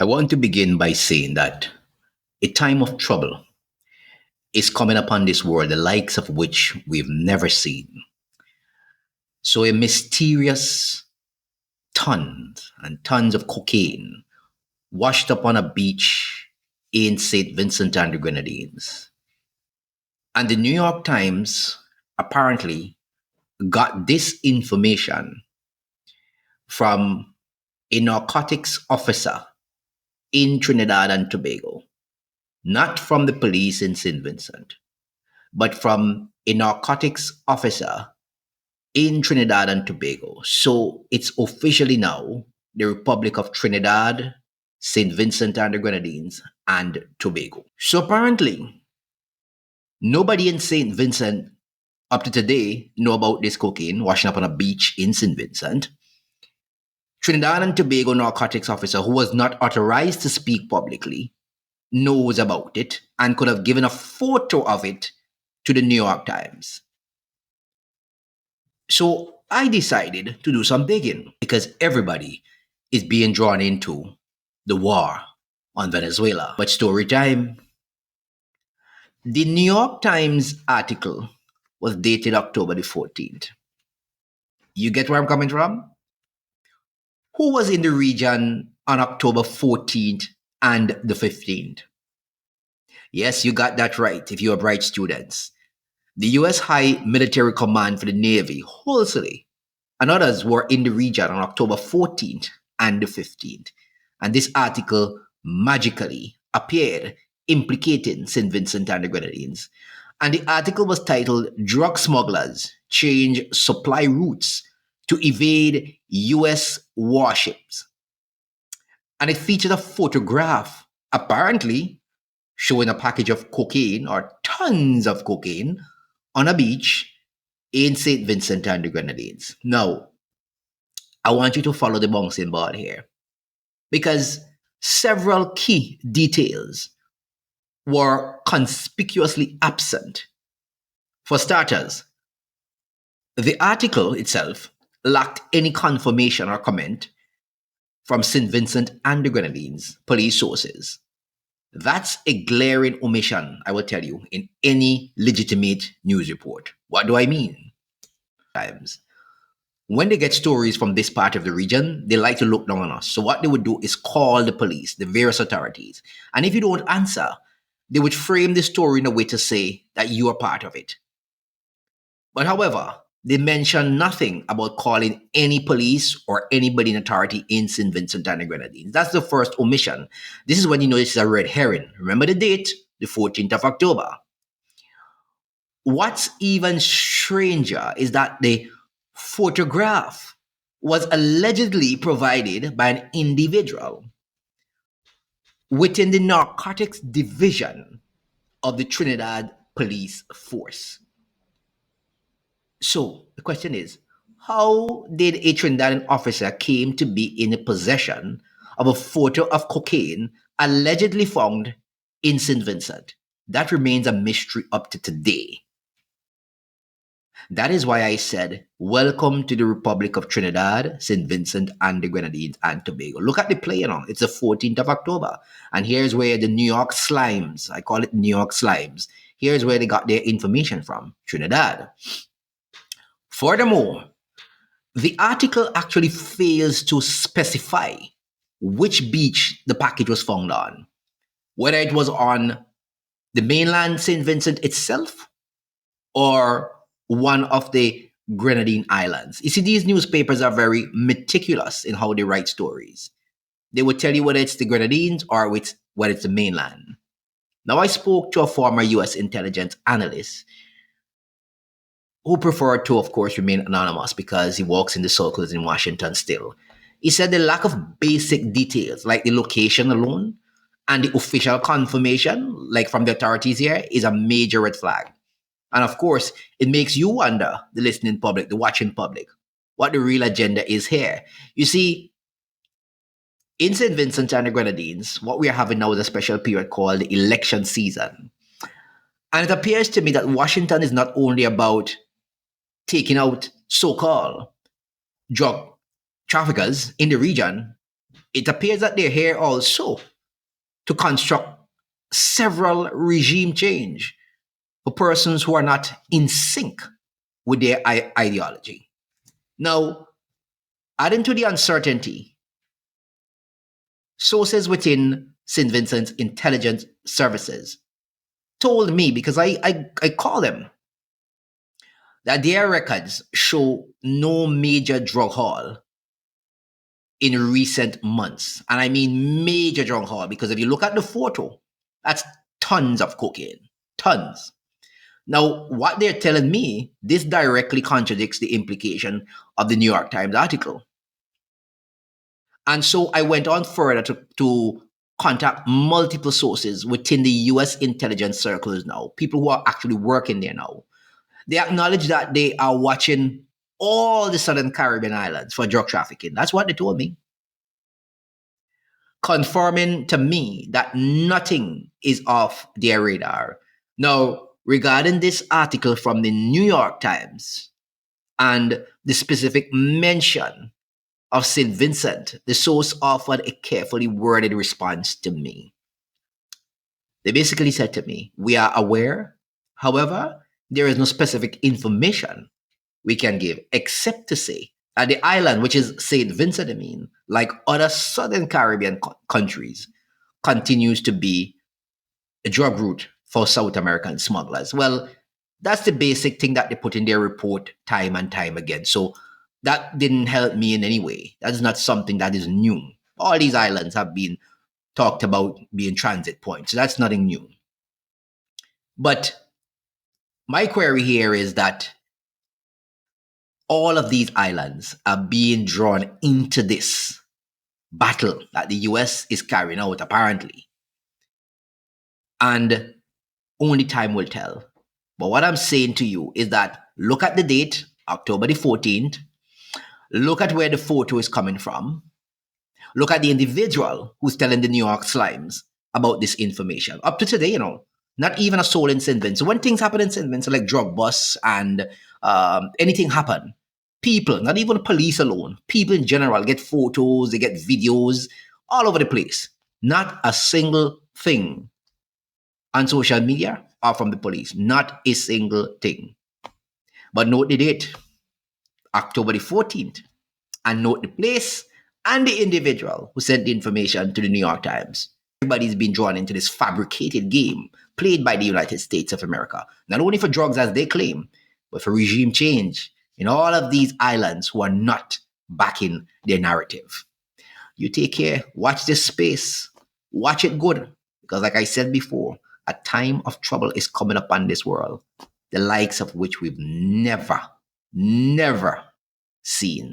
I want to begin by saying that a time of trouble is coming upon this world, the likes of which we've never seen. So, a mysterious tons and tons of cocaine washed up on a beach in St. Vincent and the Grenadines. And the New York Times apparently got this information from a narcotics officer in Trinidad and Tobago, not from the police in St. Vincent, but from a narcotics officer in Trinidad and Tobago. So it's officially now the Republic of Trinidad, St. Vincent and the Grenadines, and Tobago. So apparently, nobody in St. Vincent up to today know about this cocaine washing up on a beach in St. Vincent. Trinidad and Tobago narcotics officer who was not authorized to speak publicly knows about it and could have given a photo of it to the New York Times. So I decided to do some digging because everybody is being drawn into the war on Venezuela. But story time. The New York Times article was dated October the 14th. You get where I'm coming from? Who was in the region on October 14th and the 15th? Yes, you got that right if you are bright students. The U.S. High Military Command for the Navy, Halsey, and others were in the region on October 14th and the 15th. And this article magically appeared implicating St. Vincent and the Grenadines. And the article was titled Drug Smugglers Change Supply Routes to Evade U.S. Warships. And it featured a photograph, apparently showing a package of cocaine or tons of cocaine on a beach in St. Vincent and the Grenadines. Now, I want you to follow the bouncing ball here because several key details were conspicuously absent. For starters, the article itself lacked any confirmation or comment from St. Vincent and the Grenadines police sources. That's a glaring omission, I will tell you, in any legitimate news report. What do I mean? Times. When they get stories from this part of the region, they like to look down on us. So what they would do is call the police, the various authorities. And if you don't answer, they would frame the story in a way to say that you are part of it. But however, they mention nothing about calling any police or anybody in authority in St. Vincent and the Grenadines. That's the first omission. This is when you know this is a red herring. Remember the date? The 14th of October. What's even stranger is that the photograph was allegedly provided by an individual within the narcotics division of the Trinidad Police Force. So the question is, how did a Trinidadian officer came to be in possession of a photo of cocaine allegedly found in St. Vincent? That remains a mystery up to today. That is why I said, welcome to the Republic of Trinidad, St. Vincent and the Grenadines and Tobago. Look at the play, It's the 14th of October. And here's where the New York Slimes, I call it New York Slimes, here's where they got their information from, Trinidad. Furthermore, the article actually fails to specify which beach the package was found on, whether it was on the mainland St. Vincent itself or one of the Grenadine Islands. You see, these newspapers are very meticulous in how they write stories. They would tell you whether it's the Grenadines or whether it's the mainland. Now, I spoke to a former U.S. intelligence analyst who preferred to, of course, remain anonymous because he works in the circles in Washington still. He said the lack of basic details, like the location alone, and the official confirmation, like from the authorities here, is a major red flag. And of course, it makes you wonder, the listening public, the watching public, what the real agenda is here. You see, in St. Vincent and the Grenadines, what we are having now is a special period called the election season. And it appears to me that Washington is not only about taking out so-called drug traffickers in the region, It appears that they're here also to construct several regime change for persons who are not in sync with their ideology. Now, adding to the uncertainty, sources within St. Vincent's intelligence services told me, because I call them, that their records show no major drug haul in recent months. And I mean major drug haul, because if you look at the photo, that's tons of cocaine. Tons. Now, what they're telling me, this directly contradicts the implication of the New York Times article. And so I went on further to contact multiple sources within the US intelligence circles now, people who are actually working there now. They acknowledge that they are watching all the Southern Caribbean islands for drug trafficking. That's what they told me, confirming to me that nothing is off their radar. Now, regarding this article from the New York Times and the specific mention of St. Vincent, the source offered a carefully worded response to me. They basically said to me, "We are aware, however, there is no specific information we can give except to say that the island, which is St. Vincent, I mean, like other Southern Caribbean countries, continues to be a drug route for South American smugglers." Well, that's the basic thing that they put in their report time and time again. So that didn't help me in any way. That is not something that is new. All these islands have been talked about being transit points. So that's nothing new. But my query here is that all of these islands are being drawn into this battle that the US is carrying out, apparently. And only time will tell. But what I'm saying to you is that look at the date, October the 14th. Look at where the photo is coming from. Look at the individual who's telling the New York Slimes about this information. Up to today, not even a soul in St. Vincent. When things happen in St. Vincent, like drug busts and anything happen, people, not even police alone, people in general get photos, they get videos all over the place. Not a single thing on social media or from the police. Not a single thing. But note the date, October the 14th, and note the place and the individual who sent the information to the New York Times. Everybody's been drawn into this fabricated game played by the United States of America, not only for drugs as they claim, but for regime change in all of these islands who are not backing their narrative. You take care, watch this space, watch it good, because like I said before, a time of trouble is coming upon this world, the likes of which we've never seen.